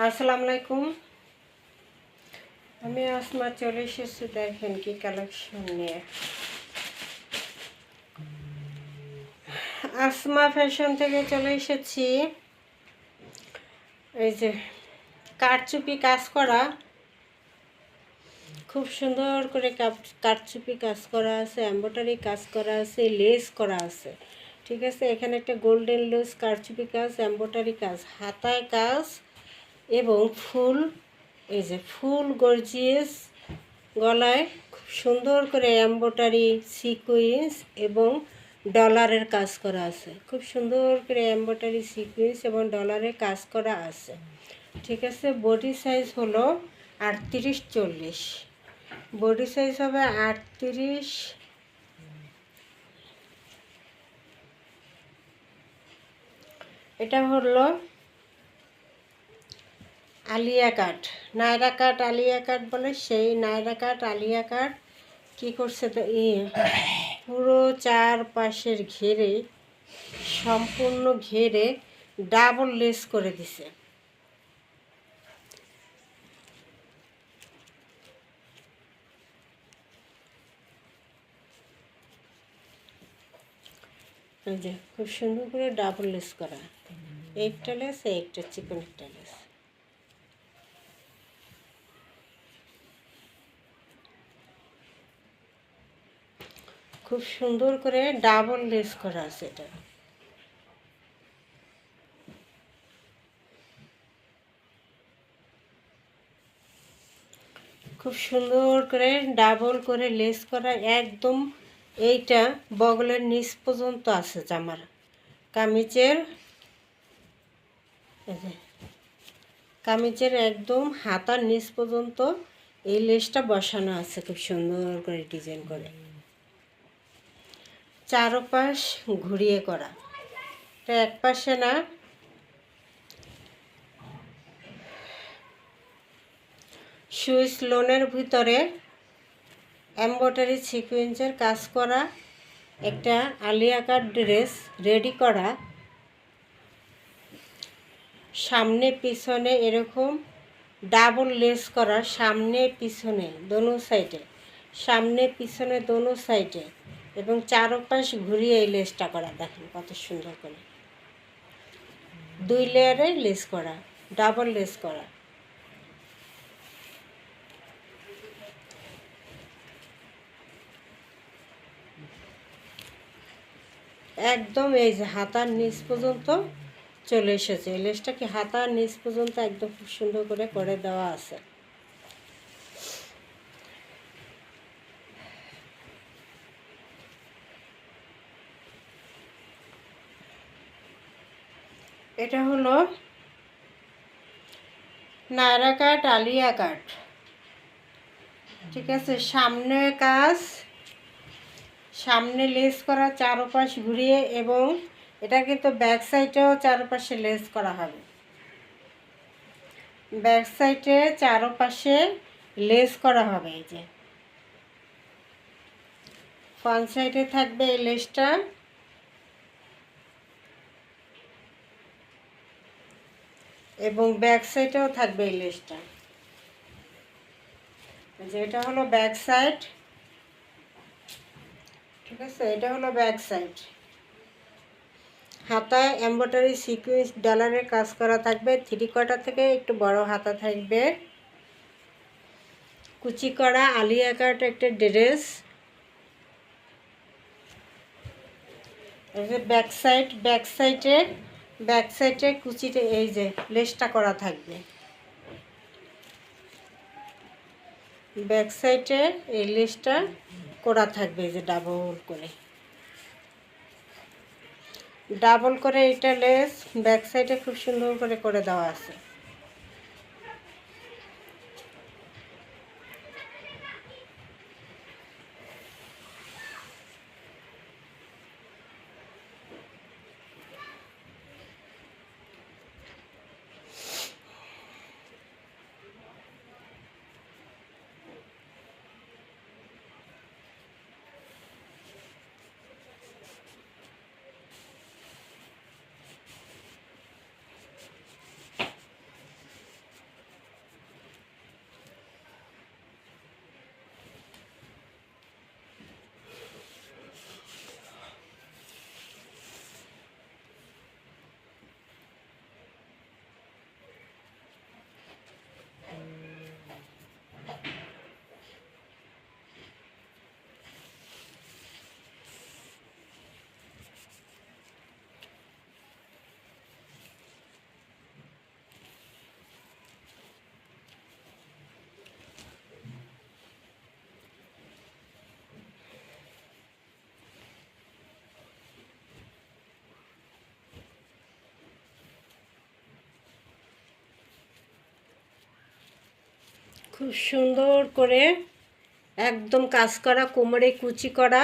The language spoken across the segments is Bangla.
আসসালামু আলাইকুম। আমি আসমা চলে এসেছি, দেখেন কি কালেকশন নিয়ে। আসমা ফ্যাশন থেকে চলে এসেছি। এই যে কারচুপি কাজ করা, খুব সুন্দর করে কারচুপি কাজ করা আছে, এমব্রয়ডারি কাজ করা আছে, লেস করা আছে। ঠিক আছে, এখানে একটা গোল্ডেন লেস, কারচুপি কাজ, এমব্রয়ডারি কাজ, হাতায় কাজ এবং ফুল, এই যে ফুল গর্জিয়াস গলায় খুব সুন্দর করে এমব্রয়ডারি সিকুয়েন্স এবং ডলারের কাজ করা আছে। খুব সুন্দর করে এমব্রয়ডারি সিকুয়েন্স এবং ডলারের কাজ করা আছে। ঠিক আছে, বডি সাইজ হলো 38-40, বডি সাইজ হবে 38। এটা হলো আলিয়া কাট, নায়রা কাট, আলিয়া কাট বলে, সেই নায়রা কাট আলিয়া কাট কী করছে তো পুরো চারপাশের ঘেরে, সম্পূর্ণ ঘেরে ডাবল লেস করে দিছে। এই যে খুব সুন্দর করে ডাবল লেস করা, একটা লেস, একটা চিকন একটা লেস। খুব সুন্দর করে ডাবল লেস করা আছে এটা। খুব সুন্দর করে ডাবল করে লেস করা, একদম এইটা বগলের নিচ পর্যন্ত আছে জামার, কামিজের কামিজের একদম হাতার নিচ পর্যন্ত এই লেসটা বসানো আছে, খুব সুন্দর করে ডিজাইন করে, চারপাশ ঘুরিয়ে করা। এটা এক পাশে না, সুইস লোনের ভিতরে এমব্রয়ডারি সিকুয়েন্সের কাজ করা একটা আলিয়া কাট ড্রেস রেডি করা, সামনে পিছনে এরকম ডাবল লেস করা, সামনে পিছনে দোনো সাইডে, সামনে পিছনে দোনো সাইডে এবং চারপাশ ঘুরিয়ে এই লেসটা করা। দেখেন কত সুন্দর করে 2 লেয়ারে লেস করা, ডাবল লেস করা। একদম এই যে হাতার নিচ পর্যন্ত চলে এসেছে, এই লেসটা কি হাতার নিচ পর্যন্ত একদম খুব সুন্দর করে দেওয়া আছে। এটা হলো নায়রা কাট আলিয়া কাট। ঠিক আছে, সামনে কাজ, সামনে লেস করা, চারপাশ ঘুরিয়ে, এবং এটা কিন্তু ব্যাক সাইডেও চারপাশে লেস করা হবে, ব্যাক সাইডে চারপাশে লেস করা হবে। এই যে ফ্রন্ট সাইডে থাকবে এই লেসটা এবং ব্যাক সাইডেও থাকবে এই লেসটা। যে এটা হলো ব্যাক সাইড। ঠিক আছে, এটা হলো ব্যাক সাইড। হাতায় এমব্রয়ডারি সিকুয়েন্স ডলারের কাজ করা থাকবে, 3/4 থেকে একটু বড় হাতা থাকবে, কুচি করা আলিয়া কাট একটা ড্রেস। এই যে ব্যাক সাইড, ব্যাক সাইডে কুচিতে এই যে লেসটা করা থাকবে, ব্যাক সাইডে এই লেসটা করা থাকবে, এই যে ডাবল করে এটা লেস ব্যাক সাইডে খুব সুন্দর করে দেওয়া আছে। খুব সুন্দর করে একদম কাজ করা, কোমরে কুচি করা,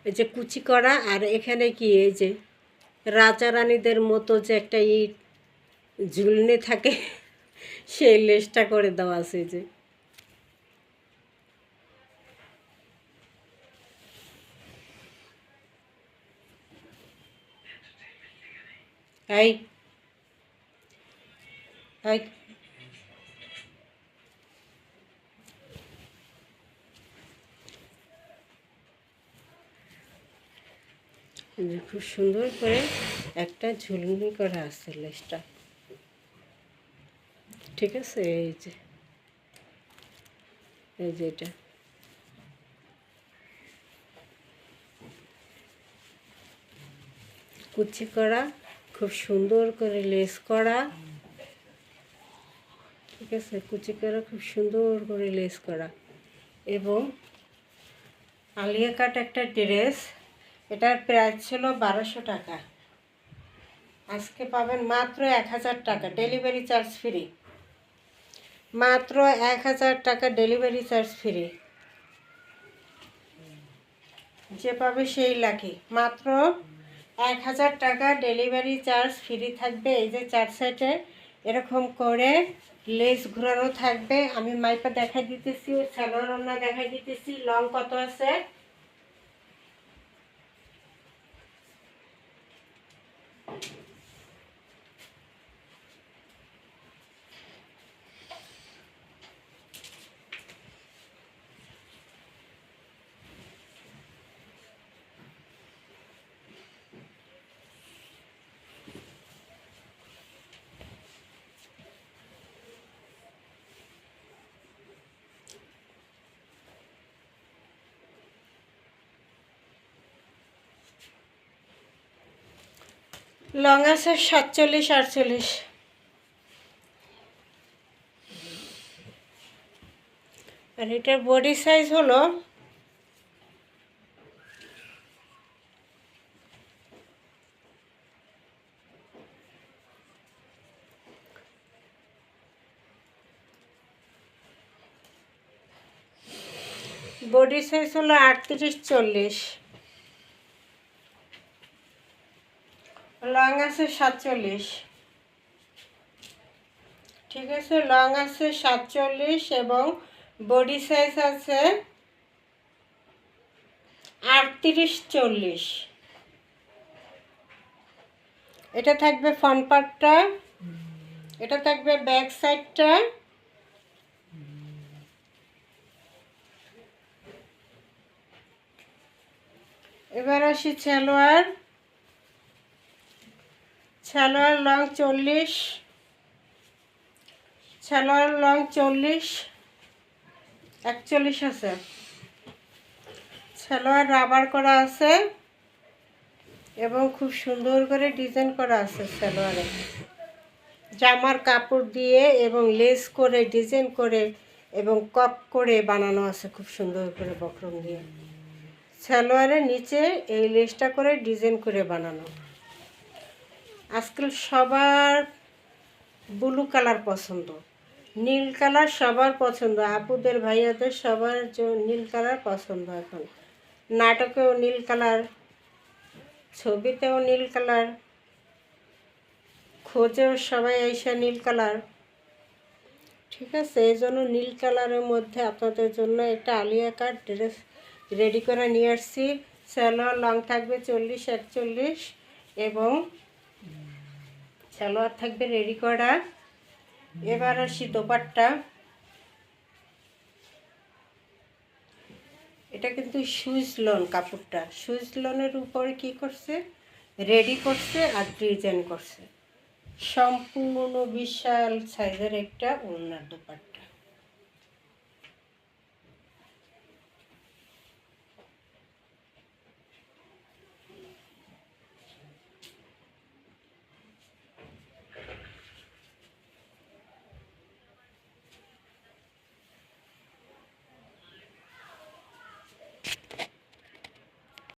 এই যে কুচি করা, আর এখানে কি এই যে রাজা রানীদের মতো যে একটা ইট ঝুলনে থাকে সেই লেসটা করে দেওয়া আছে যে। এই এই খুব সুন্দর করে একটা ঝুলনি করা আছে লেসটা, ঠিক আছে। এই যে এটা কুচি করা, খুব সুন্দর করে লেস করা, ঠিক আছে। কুচি করা, খুব সুন্দর করে লেস করা, এবং আলিয়া কাট একটা ড্রেস। এটার প্রাইস ছিল 1200 টাকা, আজকে পাবেন মাত্র 1000 টাকা, ডেলিভারি চার্জ ফ্রি। মাত্র 1000 টাকা ডেলিভারি চার্জ ফ্রি, যে পাবে সেই লাকি। মাত্র 1000 টাকা ডেলিভারি চার্জ ফ্রি থাকবে। এই যে 4 সাইডে এরকম করে লেস ঘোরানো থাকবে। আমি মাইপা দেখাই দিতেছি, সালোয়ার ওড়না দেখাই দিতেছি, লং কত আছে। লং আছে 47 48, আর এটার বডি সাইজ হলো বডি সাইজ হলো 38 40, লং আছে 47, ঠিক আছে। লং আছে 47 এবং বডি সাইজ আছে 38 40। এটা থাকবে ফ্রন্ট পার্টটা, এটা থাকবে ব্যাক সাইডটা, এবার আসি সালোয়ার। সালোয়ার লং 40, সালোয়ার লং 40 41 আছে। সালোয়ার রাবার করা আছে এবং খুব সুন্দর করে ডিজাইন করা আছে সালোয়ারে, জামার কাপড় দিয়ে এবং লেস করে ডিজাইন করে এবং কপ করে বানানো আছে খুব সুন্দর করে বক্রম দিয়ে। সালোয়ারের নিচে এই লেসটা করে ডিজাইন করে বানানো। আজকাল সবার ব্লু কালার পছন্দ, নীল কালার সবার পছন্দ, আপুদের ভাইয়াদের সবার নীল কালার পছন্দ। এখন নাটকেও নীল কালার, ছবিতেও নীল কালার, খোঁজেও সবাই এসে নীল কালার, ঠিক আছে। এই জন্য নীল কালারের মধ্যে আপনাদের জন্য একটা আলিয়া কাট ড্রেস রেডি করে নিয়ে আসছি। সালোয়ার লং থাকবে 40 41 এবং সালোয়ার থাকবে রেডি করা। এবার আসি দোপাট্টা। এটা কিন্তু সুইচ লন কাপড়টা, সুইচ লনের উপরে কি করছে, রেডি করছে আর ডিজাইন করছে। সম্পূর্ণ বিশাল সাইজের একটা ওড়নার দোপাট্টা।